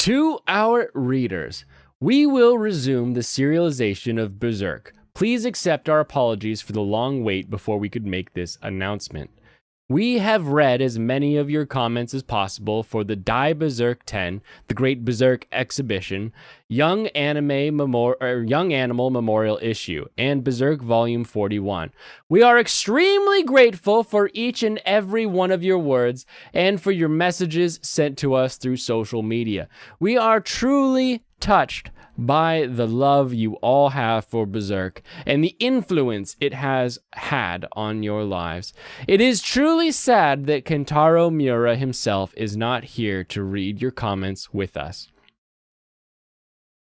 To our readers, we will resume the serialization of Berserk. Please accept our apologies for the long wait before we could make this announcement. We have read as many of your comments as possible for the Die Berserk 10, the Great Berserk Exhibition, Young Animal Memorial Issue, and Berserk Volume 41. We are extremely grateful for each and every one of your words and for your messages sent to us through social media. We are truly touched by the love you all have for Berserk and the influence it has had on your lives. It is truly sad that Kentaro Miura himself is not here to read your comments with us.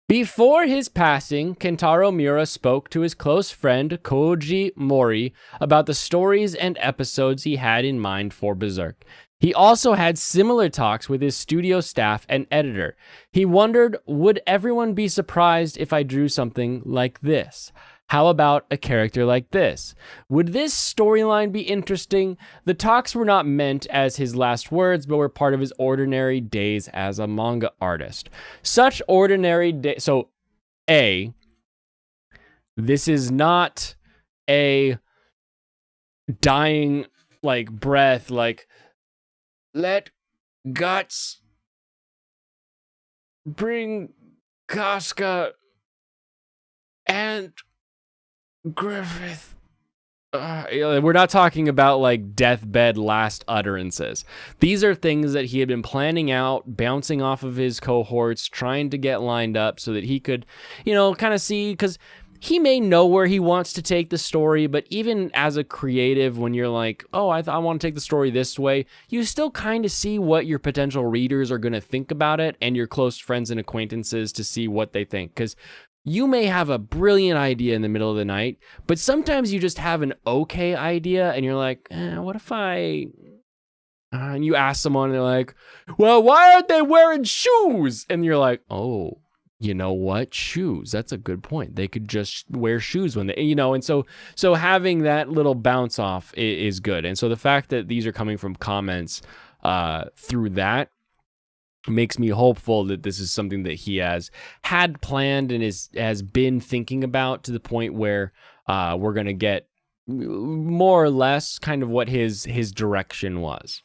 Before his passing, Kentaro Miura spoke to his close friend Koji Mori about the stories and episodes he had in mind for Berserk. He also had similar talks with his studio staff and editor. He wondered, would everyone be surprised if I drew something like this? How about a character like this? Would this storyline be interesting? The talks were not meant as his last words, but were part of his ordinary days as a manga artist. Such ordinary days. So, this is not a dying, breath, let Guts bring Casca and Griffith. We're not talking about deathbed last utterances. These are things that he had been planning out, bouncing off of his cohorts, trying to get lined up so that he could, kind of see, because he may know where he wants to take the story, but even as a creative, when you're like, oh, I want to take the story this way, you still kind of see what your potential readers are going to think about it and your close friends and acquaintances to see what they think. Because you may have a brilliant idea in the middle of the night, but sometimes you just have an okay idea and you're like, what if I... and you ask someone and they're like, well, why aren't they wearing shoes? And you're like, oh, you know what? Shoes. That's a good point. They could just wear shoes when they, and so having that little bounce off is good. And so the fact that these are coming from comments through that makes me hopeful that this is something that he has had planned and has been thinking about, to the point where we're going to get more or less kind of what his direction was.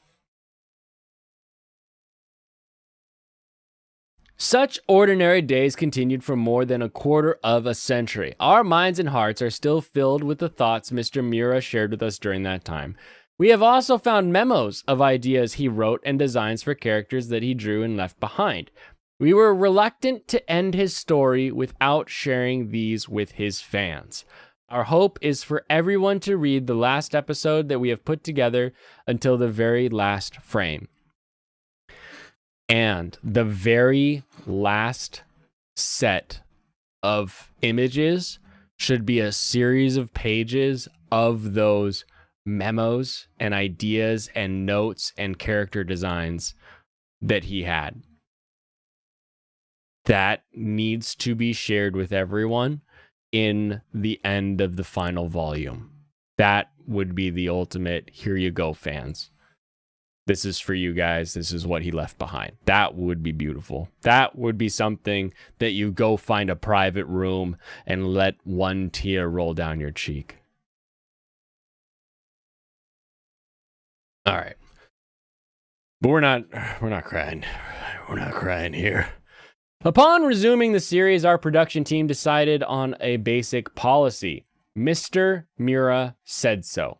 Such ordinary days continued for more than a quarter of a century. Our minds and hearts are still filled with the thoughts Mr. Miura shared with us during that time. We have also found memos of ideas he wrote and designs for characters that he drew and left behind. We were reluctant to end his story without sharing these with his fans. Our hope is for everyone to read the last episode that we have put together until the very last frame. And the very last set of images should be a series of pages of those memos and ideas and notes and character designs that he had. That needs to be shared with everyone in the end of the final volume. That would be the ultimate, here you go, fans. This is for you guys. This is what he left behind. That would be beautiful. That would be something that you go find a private room and let one tear roll down your cheek. All right. But we're not crying. We're not crying here. Upon resuming the series, our production team decided on a basic policy. Mr. Miura said so.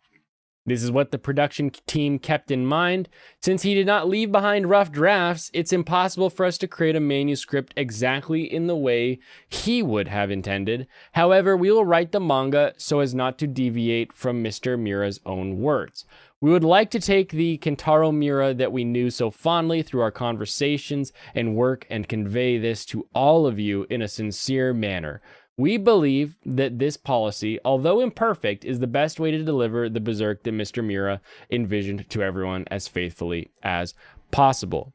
This is what the production team kept in mind. Since he did not leave behind rough drafts, it's impossible for us to create a manuscript exactly in the way he would have intended. However, we will write the manga so as not to deviate from Mr. Miura's own words. We would like to take the Kentaro Miura that we knew so fondly through our conversations and work and convey this to all of you in a sincere manner. We believe that this policy, although imperfect, is the best way to deliver the Berserk that Mr. Miura envisioned to everyone as faithfully as possible.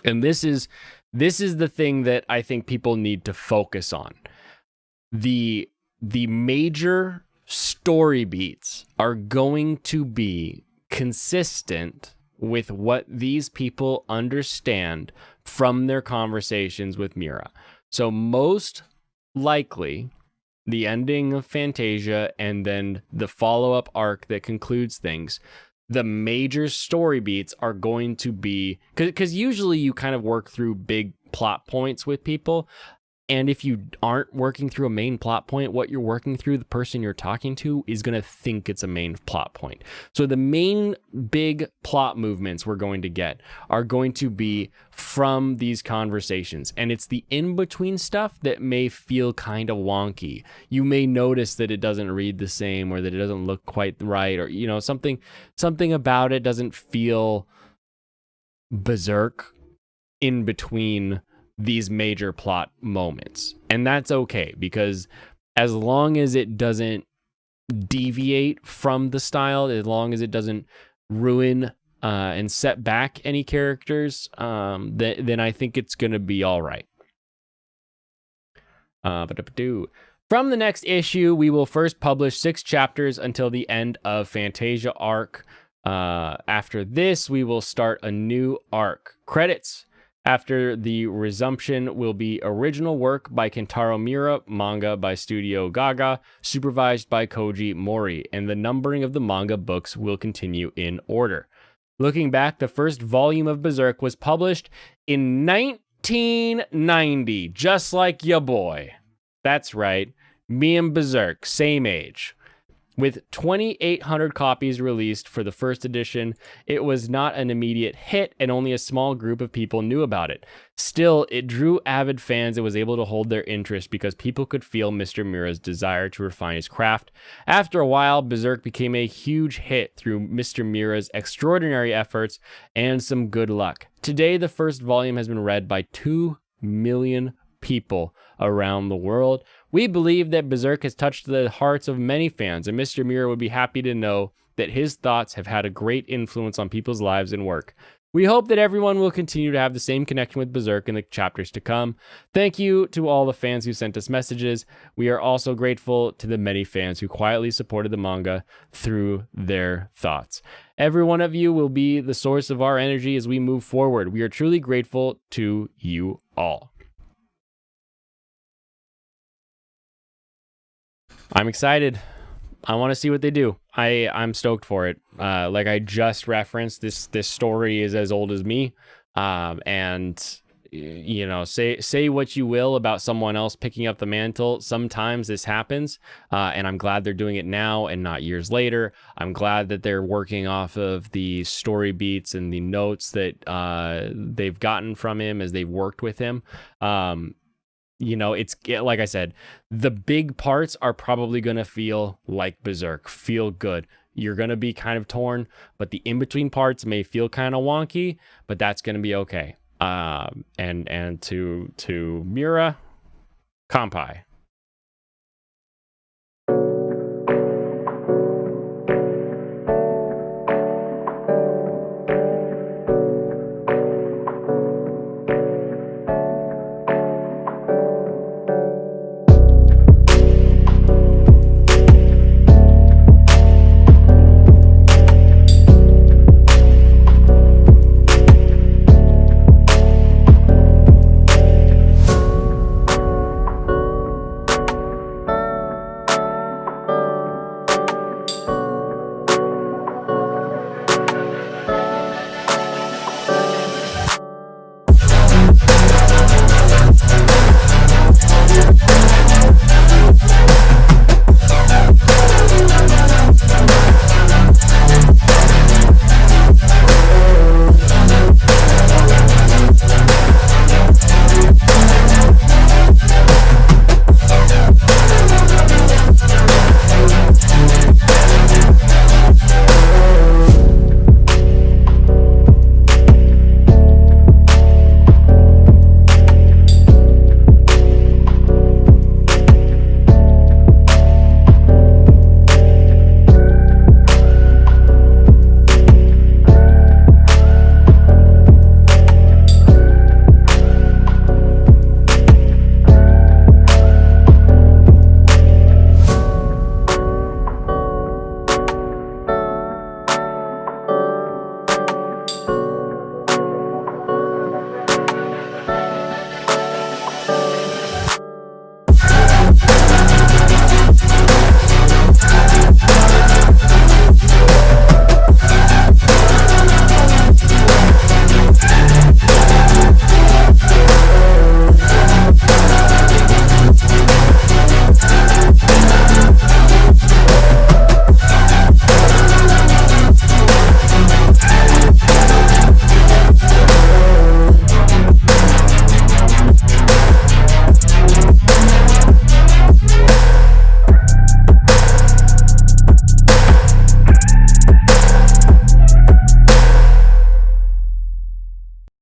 And this is the thing that I think people need to focus on. The major story beats are going to be consistent with what these people understand from their conversations with Mira. So most likely, the ending of Fantasia and then the follow-up arc that concludes things, the major story beats are going to be, because usually you kind of work through big plot points with people. And if you aren't working through a main plot point, what you're working through, the person you're talking to is going to think it's a main plot point. So the main big plot movements we're going to get are going to be from these conversations. And it's the in-between stuff that may feel kind of wonky. You may notice that it doesn't read the same, or that it doesn't look quite right, or, you know, something about it doesn't feel Berserk in between these major plot moments. And that's okay, because as long as it doesn't deviate from the style, as long as it doesn't ruin and set back any characters, then I think it's going to be all right. From the next issue, we will first publish 6 chapters until the end of Fantasia arc. After this, we will start a new arc. Credits. After the resumption will be original work by Kentaro Miura, manga by Studio Gaga, supervised by Koji Mori, and the numbering of the manga books will continue in order. Looking back, the first volume of Berserk was published in 1990, just like ya boy. That's right, me and Berserk, same age. With 2,800 copies released for the first edition, it was not an immediate hit, and only a small group of people knew about it. Still, it drew avid fans and was able to hold their interest because people could feel Mr. Miura's desire to refine his craft. After a while, Berserk became a huge hit through Mr. Miura's extraordinary efforts and some good luck. Today, the first volume has been read by 2 million people around the world. We believe that Berserk has touched the hearts of many fans, and Mr. Miura would be happy to know that his thoughts have had a great influence on people's lives and work. We hope that everyone will continue to have the same connection with Berserk in the chapters to come. Thank you to all the fans who sent us messages. We are also grateful to the many fans who quietly supported the manga through their thoughts. Every one of you will be the source of our energy as we move forward. We are truly grateful to you all. I'm excited. I want to see what they do. I'm stoked for it. Like I just referenced, this story is as old as me. And you know, say what you will about someone else picking up the mantle. Sometimes this happens, and I'm glad they're doing it now and not years later. I'm glad that they're working off of the story beats and the notes that they've gotten from him as they've worked with him. You know, it's like I said, the big parts are probably going to feel like Berserk, feel good. You're going to be kind of torn, but the in-between parts may feel kind of wonky, but that's going to be okay. And to Miura, Kampai.